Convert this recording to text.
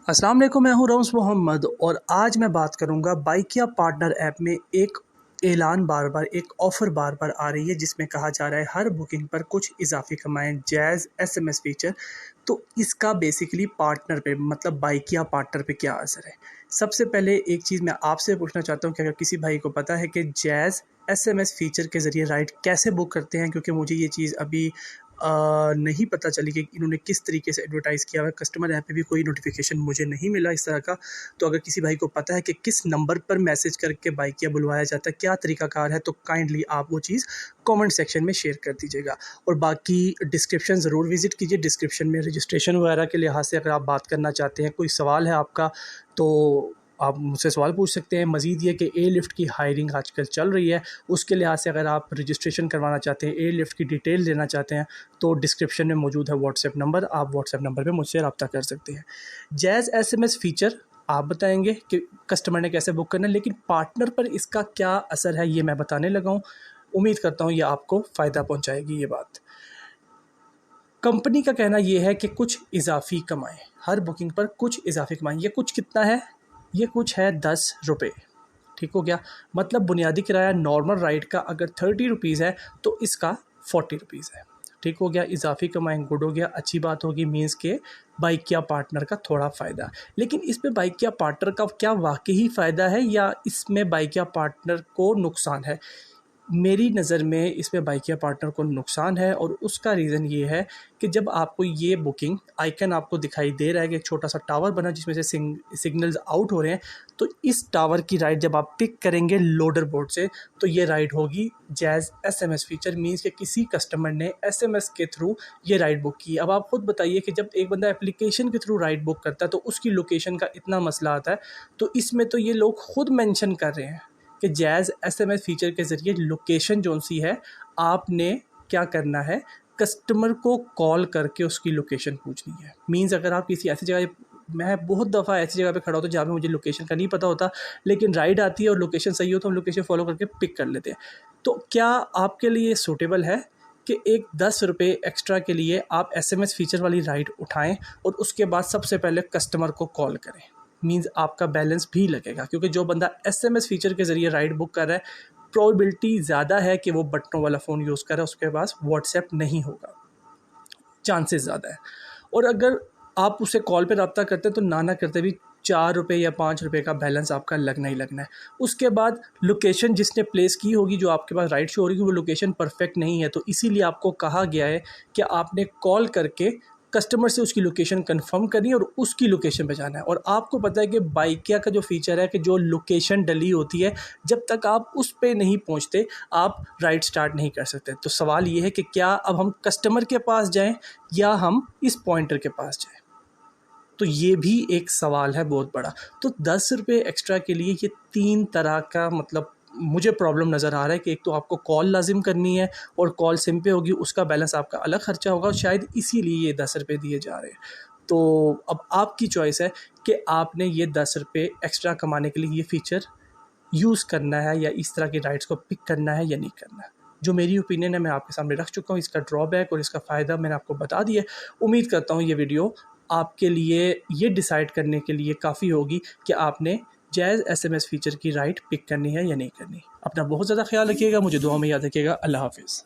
अस्सलाम वालेकुम, मैं हूं रऊस मोहम्मद और आज मैं बात करूंगा बाइकिया पार्टनर ऐप में एक ऐलान एक ऑफ़र बार बार आ रही है जिसमें कहा जा रहा है हर बुकिंग पर कुछ इजाफी कमाएं जैज़ एसएमएस फीचर। तो इसका बेसिकली पार्टनर पे मतलब बाइकिया पार्टनर पे क्या असर है। सबसे पहले एक चीज़ मैं आपसे पूछना चाहता हूँ कि अगर किसी भाई को पता है कि जैज़ एसएमएस फीचर के ज़रिए राइड कैसे बुक करते हैं, क्योंकि मुझे ये चीज़ अभी नहीं पता चली कि इन्होंने किस तरीके से एडवर्टाइज़ किया हुआ है। कस्टमर ऐप पे भी कोई नोटिफिकेशन मुझे नहीं मिला इस तरह का। तो अगर किसी भाई को पता है कि किस नंबर पर मैसेज करके बाइकिया बुलवाया जाता है, क्या तरीक़ाकार है, तो काइंडली आप वो चीज़ कमेंट सेक्शन में शेयर कर दीजिएगा। और बाकी डिस्क्रिप्शन ज़रूर विज़िट कीजिए। डिस्क्रिप्शन में रजिस्ट्रेशन वगैरह के लिहाज से अगर आप बात करना चाहते हैं, कोई सवाल है आपका, तो आप मुझसे सवाल पूछ सकते हैं। मज़ीद ये कि ए लिफ्ट की हायरिंग आजकल चल रही है, उसके लिहाज से अगर आप रजिस्ट्रेशन करवाना चाहते हैं, ए लिफ्ट की डिटेल लेना चाहते हैं, तो डिस्क्रिप्शन में मौजूद है व्हाट्सएप नंबर, आप व्हाट्सएप नंबर पे मुझसे रब्ता कर सकते हैं। जैज़ एसएमएस फ़ीचर आप बताएंगे कि कस्टमर ने कैसे बुक करना है, लेकिन पार्टनर पर इसका क्या असर है ये मैं बताने लगा हूँ। उम्मीद करता हूँ ये आपको फ़ायदा पहुँचाएगी ये बात। कंपनी का कहना ये है कि कुछ इजाफ़ी कमाएँ, हर बुकिंग पर कुछ इजाफ़ी कमाएँ। ये कुछ कितना है? ये कुछ है 10 रुपये। ठीक हो गया। मतलब बुनियादी किराया नॉर्मल राइड का अगर 30 रुपीज़ है तो इसका 40 रुपीज़ है। ठीक हो गया। इजाफी कमाएँ, गुड हो गया, अच्छी बात होगी। मीन्स के बाइकिया पार्टनर का थोड़ा फ़ायदा। लेकिन इसमें बाइकिया पार्टनर का क्या वाकई फ़ायदा है या इसमें बाइकिया पार्टनर को नुकसान है? मेरी नज़र में इसमें बाइकिया पार्टनर को नुकसान है, और उसका रीज़न ये है कि जब आपको ये बुकिंग आइकन आपको दिखाई दे रहा है कि एक छोटा सा टावर बना जिसमें से सिग्नल्स आउट हो रहे हैं, तो इस टावर की राइड जब आप पिक करेंगे लोडर बोर्ड से, तो ये राइड होगी जैज़ एसएमएस फीचर। मीन्स कि किसी कस्टमर ने एसएमएस के थ्रू ये राइड बुक की। अब आप खुद बताइए कि जब एक बंदा एप्लीकेशन के थ्रू राइड बुक करता है तो उसकी लोकेशन का इतना मसला आता है, तो इसमें तो ये लोग खुद मेंशन कर रहे हैं कि जैज़ एसएमएस फीचर के ज़रिए लोकेशन जो सी है आपने क्या करना है, कस्टमर को कॉल करके उसकी लोकेशन पूछनी है। मीन्स अगर आप किसी ऐसी जगह, मैं बहुत दफ़ा ऐसी जगह पे खड़ा होता हूँ जहाँ पे मुझे लोकेशन का नहीं पता होता, लेकिन राइड आती है और लोकेशन सही हो तो हम लोकेशन फॉलो करके पिक कर लेते हैं। तो क्या आपके लिए सूटेबल है कि एक 10 रुपये एक्स्ट्रा के लिए आप एसएमएस फीचर वाली राइड उठाएँ और उसके बाद सबसे पहले कस्टमर को कॉल करें? मीन्स आपका बैलेंस भी लगेगा, क्योंकि जो बंदा एसएमएस फीचर के ज़रिए राइड बुक कर रहा है, प्रोबेबिलिटी ज़्यादा है कि वो बटनों वाला फ़ोन यूज़ कर रहा है, उसके पास व्हाट्सएप नहीं होगा, चांसेस ज़्यादा है। और अगर आप उससे कॉल पे रब्ता करते हैं तो ना करते भी 4 रुपये या 5 रुपये का बैलेंस आपका लगना ही लगना है। उसके बाद लोकेशन जिसने प्लेस की होगी, जो आपके पास राइड शो हो रही है, वो लोकेशन परफेक्ट नहीं है, तो इसीलिए आपको कहा गया है कि आपने कॉल करके कस्टमर से उसकी लोकेशन कंफर्म करनी है और उसकी लोकेशन पे जाना है। और आपको पता है कि बाइकिया का जो फ़ीचर है कि जो लोकेशन डली होती है, जब तक आप उस पे नहीं पहुंचते आप राइड स्टार्ट नहीं कर सकते। तो सवाल ये है कि क्या अब हम कस्टमर के पास जाएं या हम इस पॉइंटर के पास जाएं? तो ये भी एक सवाल है बहुत बड़ा। तो 10 रुपये एक्स्ट्रा के लिए ये 3 तरह का मतलब मुझे प्रॉब्लम नज़र आ रहा है कि एक तो आपको कॉल लाजिम करनी है और कॉल सिम पे होगी, उसका बैलेंस आपका अलग ख़र्चा होगा, और शायद इसीलिए ये 10 रुपये दिए जा रहे हैं। तो अब आपकी चॉइस है कि आपने ये 10 रुपये एक्स्ट्रा कमाने के लिए ये फ़ीचर यूज़ करना है या इस तरह की राइड्स को पिक करना है या नहीं करना है। जो मेरी ओपिनियन है मैं आपके सामने रख चुका हूँ, इसका ड्रॉबैक और इसका फ़ायदा मैंने आपको बता दिया। उम्मीद करता हूँ ये वीडियो आपके लिए ये डिसाइड करने के लिए काफ़ी होगी कि आपने जैज़ एसएमएस फ़ीचर की राइड पिक करनी है या नहीं करनी। अपना बहुत ज़्यादा ख्याल रखिएगा, मुझे दुआ में याद रखिएगा। अल्लाह हाफ़िज़।